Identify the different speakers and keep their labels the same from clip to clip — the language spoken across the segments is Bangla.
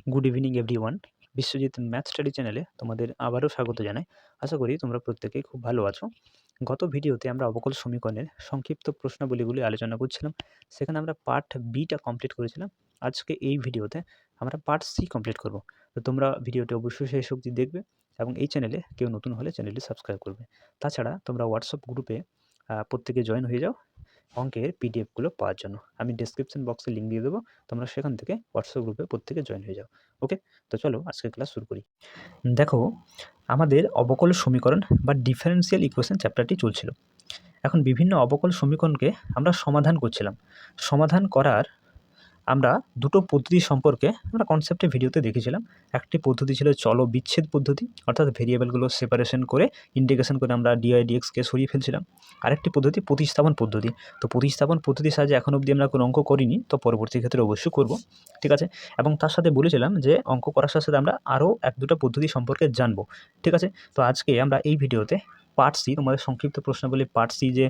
Speaker 1: Good evening everyone. Biswajit math study চ্যানেলে তোমাদের আবারও স্বাগত জানাই। আশা করি তোমরা প্রত্যেকেই খুব ভালো আছো। গত ভিডিওতে আমরা অবকল সমীকরণের সংক্ষিপ্ত প্রশ্নাবলীগুলি আলোচনা করছিলাম। সেখানে আমরা পার্ট বিটা কমপ্লিট করেছিলাম। আজকে এই ভিডিওতে আমরা পার্ট সি কমপ্লিট করব। তো তোমরা ভিডিওটি অবশ্যই শেষ অবধি দেখবে এবং এই চ্যানেলে কেউ নতুন হলে চ্যানেলটি সাবস্ক্রাইব করবে। তাছাড়া তোমরা হোয়াটসঅ্যাপ গ্রুপে প্রত্যেকে জয়েন হয়ে যাও অঙ্কের পিডিএফগুলো পাওয়ার জন্য। আমি ডেসক্রিপশন বক্সে লিঙ্ক দিয়ে দেবো, তোমরা সেখান থেকে হোয়াটসঅ্যাপ গ্রুপে প্রত্যেকে জয়েন হয়ে যাও। ওকে, তো চলো আজকের ক্লাস শুরু করি। দেখো, আমাদের অবকল সমীকরণ বা ডিফারেন্সিয়াল ইকুয়েশন চ্যাপ্টারটি চলছিল। এখন বিভিন্ন অবকল সমীকরণকে আমরা সমাধান করছিলাম। সমাধান করার আমরা দুটো পদ্ধতি সম্পর্কে আমরা কনসেপ্টে ভিডিওতে দেখেছিলাম। একটি পদ্ধতি ছিল চল বিচ্ছেদ পদ্ধতি, অর্থাৎ ভেরিয়েবলগুলো সেপারেশন করে ইন্টিগ্রেশন করে আমরা ডিআই ডিএক্সকে সরিয়ে ফেলছিলাম। আরেকটি পদ্ধতি প্রতিস্থাপন পদ্ধতি। তো প্রতিস্থাপন পদ্ধতির সাহায্যে এখন অবধি আমরা কোনো অঙ্ক করিনি, তো পরবর্তী ক্ষেত্রে অবশ্যই করব, ঠিক আছে। এবং তার সাথে বলেছিলাম যে অঙ্ক করার সাথে সাথে আমরা আরও এক দুটো পদ্ধতি সম্পর্কে জানবো, ঠিক আছে। তো আজকে আমরা এই ভিডিওতে পার্ট সি, তোমাদের সংক্ষিপ্ত প্রশ্নাবলী পার্ট সি যে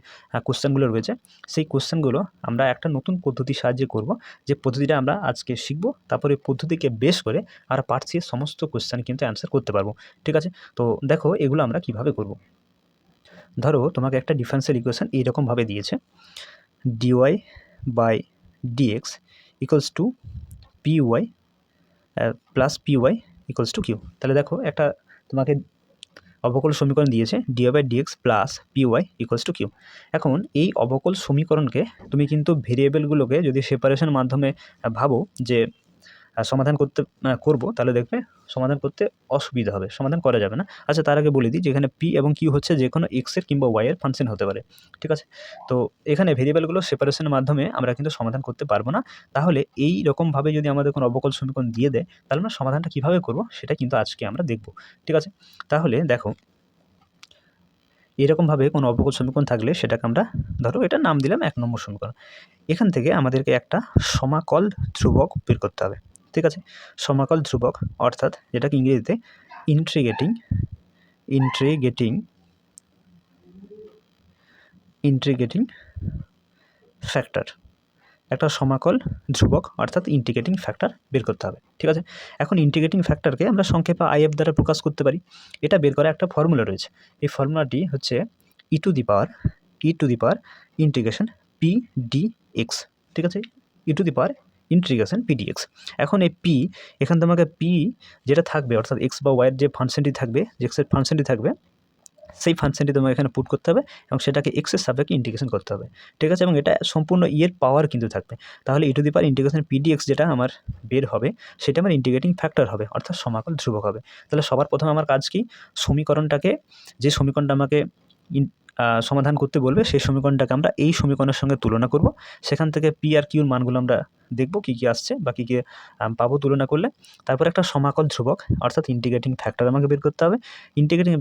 Speaker 1: কোশ্চেনগুলো রয়েছে, সেই কোশ্চেনগুলো আমরা একটা নতুন পদ্ধতির সাহায্যে করব, যে পদ্ধতিটা আমরা আজকে শিখব। তারপরে পদ্ধতিকে বেস করে আমরা পার্ট সি এর সমস্ত কোশ্চেন কিন্তু অ্যান্সার করতে পারবো, ঠিক আছে। তো দেখো এগুলো আমরা কিভাবে করব। ধরো তোমাকে একটা ডিফারেন্সিয়াল ইকুয়েশন এইরকমভাবে দিয়েছে, d y by d x equals to p y plus p y equals to q. তাহলে দেখো একটা তোমাকে অবকল সমীকরণ দিয়েছে d y by d x plus p y equals to q. এখন এই অবকল সমীকরণকে তুমি কিন্তু ভেরিয়েবলগুলোকে যদি সেপারেশন মাধ্যমে ভাবো যে সমাধান করব, তাহলে দেখবে সমাধান করতে অসুবিধা হবে, সমাধান করা যাবে না। আচ্ছা, তার আগে বলে দিই যে এখানে পি এবং কিউ হচ্ছে যে কোনো এক্সের কিংবা ওয়াইয়ের ফাংশন হতে পারে, ঠিক আছে। তো এখানে ভেরিয়েবলগুলো সেপারেশনের মাধ্যমে আমরা কিন্তু সমাধান করতে পারবো না। তাহলে এই রকমভাবে যদি আমাদের কোনো অবকল সমীকরণ দিয়ে দেয়, তাহলে আমরা সমাধানটা কীভাবে করব সেটা কিন্তু আজকে আমরা দেখব, ঠিক আছে। তাহলে দেখো, এরকমভাবে কোনো অবকল সমীকরণ থাকলে সেটাকে আমরা, ধরো এটা নাম দিলাম 1 নম্বর সমীকরণ। এখান থেকে আমাদেরকে একটা সমাকল ধ্রুবক বের করতে হবে, ঠিক আছে। সমাকল ধ্রুবক অর্থাৎ যেটাকে ইংরেজিতে ইন্টিগ্রেটিং ফ্যাক্টর, একটা সমাকল ধ্রুবক অর্থাৎ ইন্টিগ্রেটিং ফ্যাক্টর বের করতে হবে, ঠিক আছে। এখন ইন্টিগ্রেটিং ফ্যাক্টরকে আমরা সংক্ষেপে আইএফ দ্বারা প্রকাশ করতে পারি। এটা বের করার একটা ফর্মুলা রয়েছে। এই ফর্মুলাটি হচ্ছে e to the power integration P d x, ঠিক আছে। E to the power integration P d x. এখন এই পি, এখানে তোমাকে পি যেটা থাকবে অর্থাৎ এক্স বা ওয়াইয়ের যে ফাংশনটি থাকবে, যে এক্সের ফাংশনটি থাকবে, সেই ফাংশনটি তোমাকে এখানে পুট করতে হবে এবং সেটাকে এক্সের সাপেক্ষে ইন্টিগ্রেশন করতে হবে, ঠিক আছে। এবং এটা সম্পূর্ণ ইয়ের পাওয়ার কিন্তু থাকবে। তাহলে e to the power integration P dx যেটা আমার বের হবে, সেটা আমার ইন্টিগ্রেটিং ফ্যাক্টর হবে, অর্থাৎ সমাকল ধ্রুবক হবে। তাহলে সবার প্রথমে আমার কাজ কি, সমীকরণটাকে, যে সমীকরণটা আমাকে সমাধান করতে বলবে সেই সমীকরণটাকে আমরা এই সমীকরণের সঙ্গে তুলনা করব। সেখান থেকে পি আর কিউর মানগুলো আমরা দেখব কী কী আসছে বা কী কী পাবো তুলনা করলে। তারপর একটা সমাকল ধ্রুবক অর্থাৎ ইন্টিগ্রেটিং ফ্যাক্টর আমাকে বের করতে হবে। ইন্টিগ্রেটিং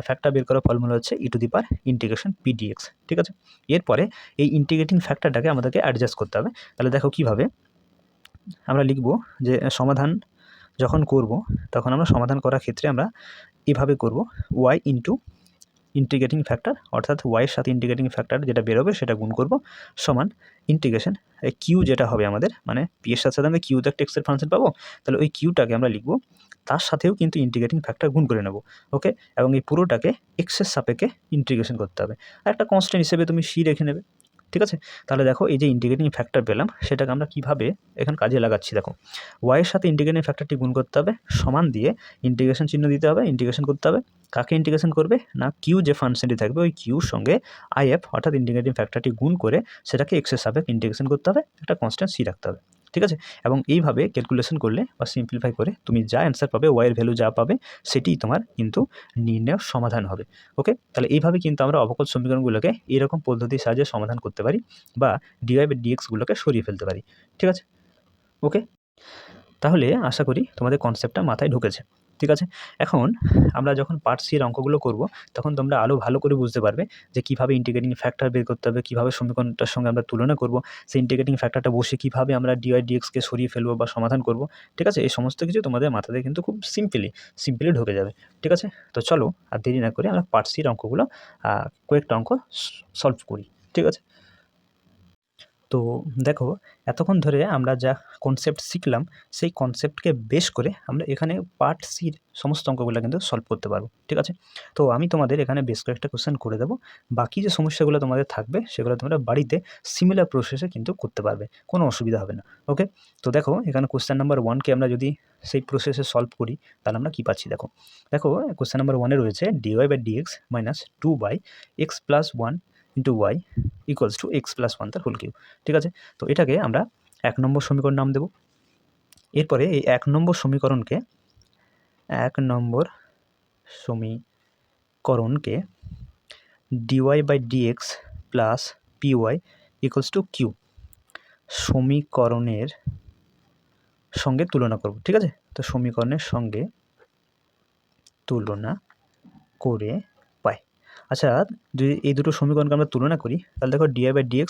Speaker 1: ফ্যাক্টর বের করার ফর্মুলা হচ্ছে e to the power integration P dx, ঠিক আছে। এরপরে এই ইন্টিগ্রেটিং ফ্যাক্টরটাকে আমাদেরকে অ্যাডজাস্ট করতে হবে। তাহলে দেখো কীভাবে আমরা লিখব, যে সমাধান যখন করব তখন আমরা সমাধান করার ক্ষেত্রে আমরা এভাবে করব, ওয়াই ইন্টু ইন্টিগ্রেটিং ফ্যাক্টর অর্থাৎ ওয়াইয়ের সাথে ইন্টিগ্রেটিং ফ্যাক্টর যেটা বেরোবে সেটা গুণ করব, সমান ইন্টিগ্রেশন কিউ যেটা হবে আমাদের, মানে পি এর সাথে সাথে আমরা কিউতে একটা এক্সের ফাংশন পাবো, তাহলে ওই কিউটাকে আমরা লিখব, তার সাথেও কিন্তু ইন্টিগ্রেটিং ফ্যাক্টর গুণ করে নেব, ওকে। এবং এই পুরোটাকে এক্সের সাপেক্ষে ইন্টিগ্রেশন করতে হবে। আর একটা কনস্ট্যান্ট হিসেবে তুমি সি রেখে নেবে, ঠিক আছে। তাহলে দেখো এই যে ইন্টিগ্রেটিং ফ্যাক্টর পেলাম, সেটাকে আমরা কীভাবে এখন কাজে লাগাচ্ছি। দেখো, ওয়াইয়ের সাথে ইন্টিগ্রেটিং ফ্যাক্টরটি গুণ করতে হবে, সমান দিয়ে ইন্টিগ্রেশন চিহ্ন দিতে হবে, ইন্টিগ্রেশন করতে হবে। কাকে ইন্টিগ্রেশন করবে না, কিউ যে ফাংশনটি থাকবে ওই কিউর সঙ্গে আইএফ অর্থাৎ ইন্টিগ্রেটিং ফ্যাক্টরটি গুণ করে সেটাকে এক্সের সাপেক্ষে ইন্টিগ্রেশন করতে হবে, একটা কনস্ট্যান্ট সি রাখতে হবে, ঠিক আছে। এবং এইভাবে ক্যালকুলেশন করলে বা সিম্পলিফাই করে তুমি যা অ্যান্সার পাবে, ওয়াইয়ের ভ্যালু যা পাবে সেটিই তোমার কিন্তু নির্ণয়ের সমাধান হবে, ওকে। তাহলে এইভাবে কিন্তু আমরা অবকল সমীকরণগুলোকে এরকম পদ্ধতির সাহায্যে সমাধান করতে পারি বা ডিওয়াই বা ডিএক্সগুলোকে সরিয়ে ফেলতে পারি, ঠিক আছে, ওকে। তাহলে আশা করি তোমাদের কনসেপ্টটা মাথায় ঢুকেছে, ঠিক আছে। এখন আমরা যখন পার্ট সি এর অঙ্কগুলো করব, তখন তোমরা আরও ভালো করে বুঝতে পারবে যে কীভাবে ইন্টিগ্রেটিং ফ্যাক্টর বের করতে হবে, কীভাবে সমীকরণটার সঙ্গে আমরা তুলনা করব, সেই ইন্টিগ্রেটিং ফ্যাক্টরটা বসে কীভাবে আমরা ডিওয়াই ডিএক্সকে সরিয়ে ফেলবো বা সমাধান করব, ঠিক আছে। এই সমস্ত কিছু তোমাদের মাথাতে কিন্তু খুব সিম্পলি ঢুকে যাবে, ঠিক আছে। তো চলো আর দেরি না করে আমরা পার্ট সি এর অঙ্কগুলো কয়েকটা অঙ্ক সলভ করি, ঠিক আছে। তো দেখো এতক্ষণ ধরে আমরা যা কনসেপ্ট শিখলাম সেই কনসেপ্টকে বেস করে আমরা এখানে পার্ট সির সমস্ত অঙ্কগুলো কিন্তু সলভ করতে পারবো, ঠিক আছে? তো আমি তোমাদের এখানে বেশ কয়েকটা কোশ্চেন করে দেবো, বাকি যে সমস্যাগুলো তোমাদের থাকবে সেগুলো তোমরা বাড়িতে সিমিলার প্রসেসে কিন্তু করতে পারবে, কোনো অসুবিধা হবে না। ওকে, তো দেখো এখানে কোশ্চেন নাম্বার 1কে আমরা যদি সেই প্রসেসে সলভ করি তাহলে আমরা কী পাচ্ছি দেখো। দেখো কোশ্চেন নাম্বার 1-এ রয়েছে dy/dx minus 2/x plus 1 into y equals to x plus 1 তার হোল কিউব, ঠিক আছে? তো এটাকে আমরা 1 নম্বর সমীকরণ নাম দেব। এরপরে এই 1 নম্বর সমীকরণকে dy/dx plus py equals to q সমীকরণের সঙ্গে তুলনা করব, ঠিক আছে? তো সমীকরণের সঙ্গে তুলনা করে পাই। আচ্ছা, যদি এই দুটো সমীকরণকে আমরা তুলনা করি তাহলে দেখো dy/dx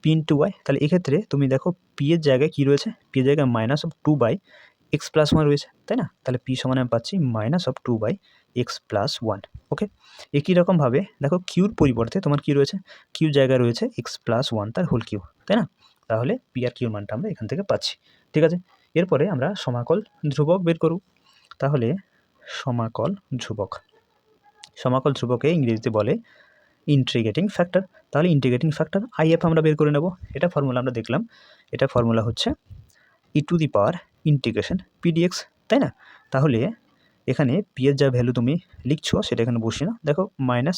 Speaker 1: p ইন্টু ওয়াই, তাহলে এক্ষেত্রে তুমি দেখো পি এর জায়গায় কী রয়েছে, পি এর জায়গায় মাইনাস অফ 2/x প্লাস 1 রয়েছে, তাই না? তাহলে পি সমান আমি পাচ্ছি মাইনাস অফ 2/x প্লাস 1। ওকে, একই রকমভাবে দেখো কিউর পরিবর্তে তোমার কী রয়েছে, কিউর জায়গায় রয়েছে এক্স প্লাস 1 তার হোল কিউ, তাই না? তাহলে পি আর কিউর মানটা আমরা এখান থেকে পাচ্ছি, ঠিক আছে? এরপরে আমরা সমাকল ধ্রুবক বের করব। তাহলে সমাকল ধ্রুবকে ইংরেজিতে বলে ইন্টিগ্রেটিং ফ্যাক্টর। তাহলে ইন্টিগ্রেটিং ফ্যাক্টর আইএফ আমরা বের করে নেব। এটা ফর্মুলা আমরা দেখলাম, এটা ফর্মুলা হচ্ছে e⁻ ইন্টিগ্রেশন pdx, তাই না? তাহলে এখানে পি এর যা ভ্যালু তুমি লিখছো সেটা এখানে বসিয়ে নাও। দেখো minus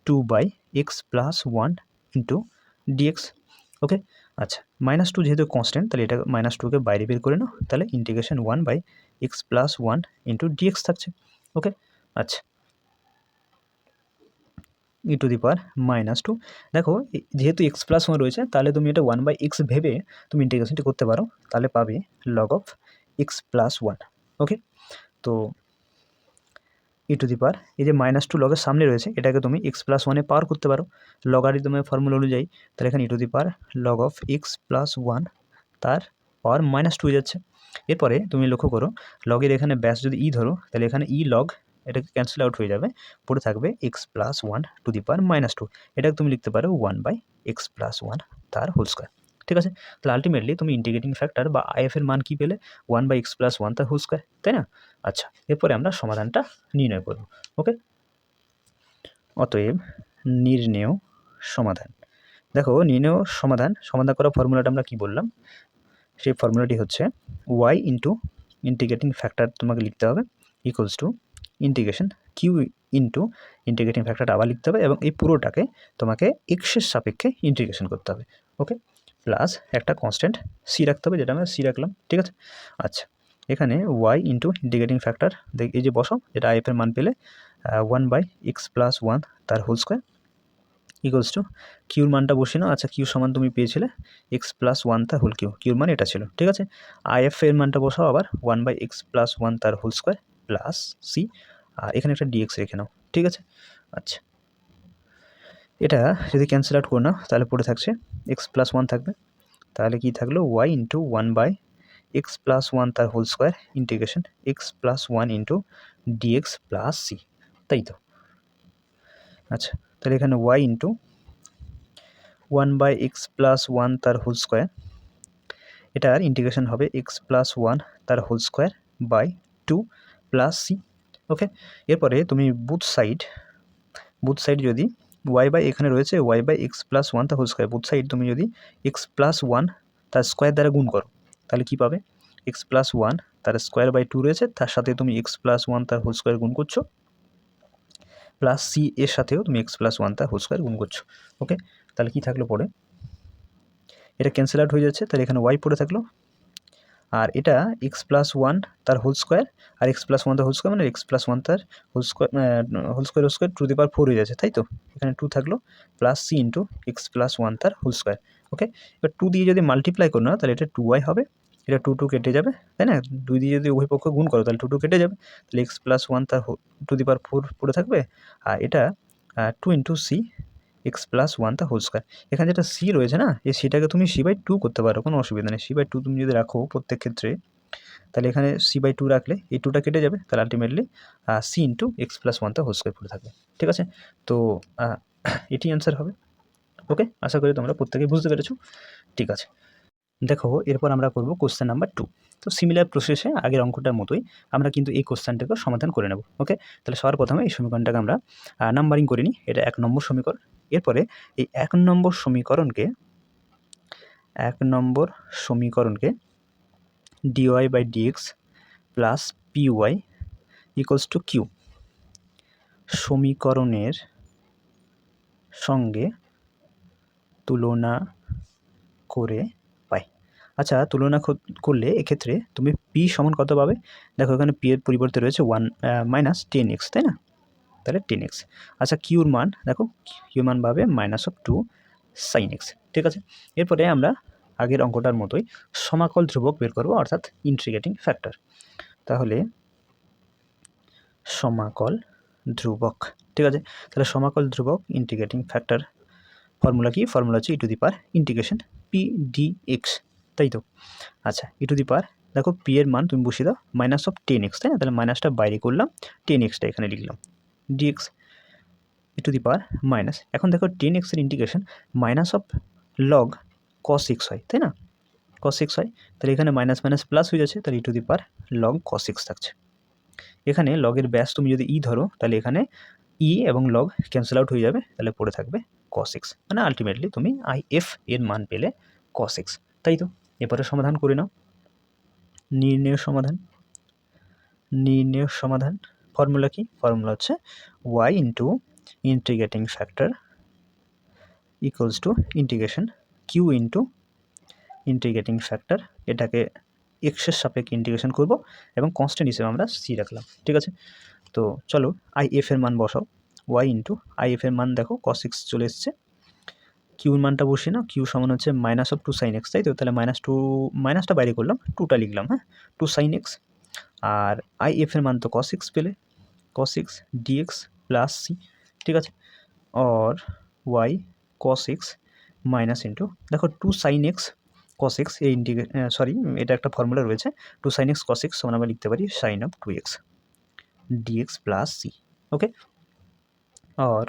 Speaker 1: 2/x plus 1 into dx. Okay, আচ্ছা, -2 যেহেতু কনস্ট্যান্ট তাহলে এটা -2কে বাইরে বের করে নাও, তাহলে integration 1/x plus 1 into dx থাকছে। ওকে, আচ্ছা, e⁻²। দেখো যেহেতু x প্লাস 1 রয়েছে তাহলে তুমি এটা 1/x ভেবে তুমি ইন্টিগ্রেশনটি করতে পারো, তাহলে পাবে লগ অফ x প্লাস 1। ওকে, তো এই যে -2 লগের সামনে রয়েছে এটাকে তুমি x প্লাস 1-এ পাওয়ার করতে পারো লগারিদমের ফর্মুলা অনুযায়ী। তাহলে এখানে লগ অফ x প্লাস 1 তার পাওয়ার -2 হয়ে যাচ্ছে। এরপরে তুমি লক্ষ্য করো লগের এখানে ব্যাস যদি ধরো তাহলে এখানে লগ এটাকে ক্যান্সেল আউট হয়ে যাবে, পড়ে থাকবে x plus 1 to the power -2। এটাকে তুমি লিখতে পারো 1/x প্লাস 1 তার হোল স্কোয়ার, ঠিক আছে? তাহলে আলটিমেটলি তুমি ইন্টিগ্রেটিং ফ্যাক্টর বা আইএফ এর মান কী পেলে, 1/x প্লাস 1 তার হোল স্কোয়ার, তাই না? আচ্ছা, এরপরে আমরা সমাধানটা নির্ণয় করব। ওকে, অতএব নির্ণেয় সমাধান। দেখো নির্ণেয় সমাধান করার ফর্মুলাটা আমরা কী বললাম, সেই ফর্মুলাটি হচ্ছে y ইন্টু ইন্টিগ্রেটিং ফ্যাক্টর তোমাকে লিখতে হবে equals to integration Q into integrating ফ্যাক্টরটা আবার লিখতে হবে এবং এই পুরোটাকে তোমাকে এক্সের সাপেক্ষে ইন্টিগ্রেশন করতে হবে। ওকে, প্লাস একটা কনস্ট্যান্ট সি রাখতে হবে, যেটা আমরা সি রাখলাম, ঠিক আছে? আচ্ছা, এখানে y ইন্টু ইন্টিগ্রেটিং ফ্যাক্টর এই যে বসাও, যেটা আইএফ এর মান পেলে 1/x প্লাস 1 তার হোল স্কোয়ার ইকুয়ালস টু কিউর মানটা বসিয়ে নাও। আচ্ছা, কিউ সমান তুমি পেয়েছিলে এক্স প্লাস 1 তার হোল কিউর মান এটা ছিল, ঠিক আছে? আইএফ এর মানটা বসাও আবার 1/x প্লাস 1 তার হোল স্কোয়ার প্লাস সি, আর এখানে একটা ডিএক্স রেখে নাও, ঠিক আছে? আচ্ছা, এটা যদি ক্যান্সেল আউট করে নাও তাহলে পড়ে থাকছে এক্স প্লাস 1 থাকবে, তাহলে কি থাকলো y ইন্টু 1/x প্লাস 1 তার whole square integration x plus 1 into d x plus c, তাই তো? আচ্ছা, তাহলে এখানে y ইন্টু 1/x প্লাস 1 তার হোল স্কোয়ার, এটার ইন্টিগ্রেশন হবে x প্লাস 1 তার whole square by 2 plus C. Okay, এরপরে তুমি বুথ সাইড যদি y/, এখানে রয়েছে y/x প্লাস 1 তার হোল স্কোয়ার, বুথ সাইড তুমি যদি x প্লাস 1 তার স্কোয়ার দ্বারা গুণ করো তাহলে কী পাবে, x প্লাস 1 তার স্কোয়ার বাই 2 রয়েছে, তার সাথে তুমি x প্লাস 1 তার হোল স্কোয়ার গুণ করছো, প্লাস সি এর সাথেও তুমি x প্লাস 1 তার হোল স্কোয়ার গুণ করছো। ওকে, তাহলে কী থাকলো পরে, এটা ক্যান্সেল আউট হয়ে যাচ্ছে, তাহলে এখানে y পড়ে থাকলো, আর এটা এক্স প্লাস 1 তার হোল স্কোয়ার আর এক্স প্লাস 1 তার হোল স্কোয়ার মানে এক্স প্লাস 1 তার whole square to the power 4 হয়ে যাচ্ছে, তাই তো? এখানে 2 থাকলো plus C into x plus 1 তার হোল স্কোয়ার। ওকে, এবার 2 দিয়ে যদি মাল্টিপ্লাই করো না তাহলে এটা 2y হবে, এটা 2 কেটে যাবে, তাই না? 2 দিয়ে যদি উভয় পক্ষ গুণ করো তাহলে 2 কেটে যাবে, তাহলে এক্স প্লাস 1 তার টু দি পাওয়ার 4 পড়ে থাকবে, আর এটা 2 ইন্টু সি এক্স প্লাস 1 তার হোল স্কোয়ার। এখানে যেটা সি রয়েছে না, এই সিটাকে তুমি c/2 করতে পারো, কোনো অসুবিধা নেই। c/2 তুমি যদি রাখো প্রত্যেক ক্ষেত্রে, তাহলে এখানে c/2 রাখলে এই 2টা কেটে যাবে, তাহলে ultimately c into x plus 1 তার হোল স্কোয়ার পড়ে থাকবে, ঠিক আছে? তো এটি অ্যান্সার হবে। ওকে, আশা করি তোমরা প্রত্যেকেই বুঝতে পেরেছো। ঠিক আছে, দেখো এরপর আমরা করব কোশ্চেন নাম্বার 2। তো সিমিলার প্রসেসে আগের অঙ্কটার মতোই আমরা কিন্তু এই কোশ্চেনটাকে সমাধান করে নেব। ওকে, তাহলে সবার প্রথমে এই সমীকরণটাকে আমরা নাম্বারিং করে নিই। এটা 1 নম্বর সমীকরণ। এরপরে এই 1 নম্বর সমীকরণকে dy/dx plus py equals to q সমীকরণের সঙ্গে তুলনা করে পাই। আচ্ছা, তুলনা করলে এক্ষেত্রে তুমি পি সমান কত পাবে? দেখো এখানে পি এর পরিবর্তে রয়েছে 1 মাইনাস 10x, তাই না? তাহলে 10x। আচ্ছা, কিউর মান দেখো, কিউর মান পাবে -2 sin x। ঠিক আছে, এরপরে আমরা আগের অঙ্কটার মতোই সমাকল ধ্রুবক বের করব, অর্থাৎ ইন্টিগ্রেটিং ফ্যাক্টর। তাহলে সমাকল ধ্রুবক, ঠিক আছে, তাহলে সমাকল ধ্রুবক ইন্টিগ্রেটিং ফ্যাক্টর ফর্মুলা কি? ফর্মুলা হচ্ছে ইন্টিগ্রেশন পি ডি এক্স, তাই তো? আচ্ছা, দেখো পি এর মান তুমি বসিয়ে দাও -10x, তাই না? তাহলে মাইনাসটা বাইরে করলাম, 10xটা এখানে লিখলাম, ডিএক্স মাইনাস, এখন দেখো 10x এর ইন্টিগ্রেশন লগ cos x হয়, তাই না? cos x হয়, তাহলে এখানে মাইনাস মাইনাস প্লাস হয়ে যাচ্ছে, তাহলে লগ cos x থাকছে। এখানে লগের ব্যাস তুমি যদি ধরো, তাহলে এখানে এবং লগ ক্যান্সেল আউট হয়ে যাবে, তাহলে পড়ে থাকবে cos x, মানে আলটিমেটলি তুমি IF এর মান পেলে cos x, তাই তো? এরপরে সমাধান করে নাও। নির্ণেয় সমাধান ফর্মুলা কি? ফর্মুলা হচ্ছে y into integrating factor equals to integration Q into integrating factor, এটাকে এক্সের সাপেক্ষে ইন্টিগ্রেশন করব এবং কনস্ট্যান্ট হিসেবে আমরা সি রাখলাম। ঠিক আছে, তো চলো IF এর মান বসাও। y ইন্টু IF এর মান দেখো cos x চলে এসছে, কিউর মানটা বসিয়ে নাও। কিউ সমান হচ্ছে -2 sin x, তাই তো? তাহলে মাইনাসটা বাইরে করলাম, 2টা লিখলাম, হ্যাঁ, 2 sin x। আর IF এর মান তো cos x পেলে, cos x dx plus c, ঠিক আছে, और y cos x minus into দেখো 2 sin x cos x, এই এটা একটা ফর্মুলা রয়েছে, 2 sin x cos x সমান আমরা লিখতে পারি sin of 2x dx plus c। ওকে, और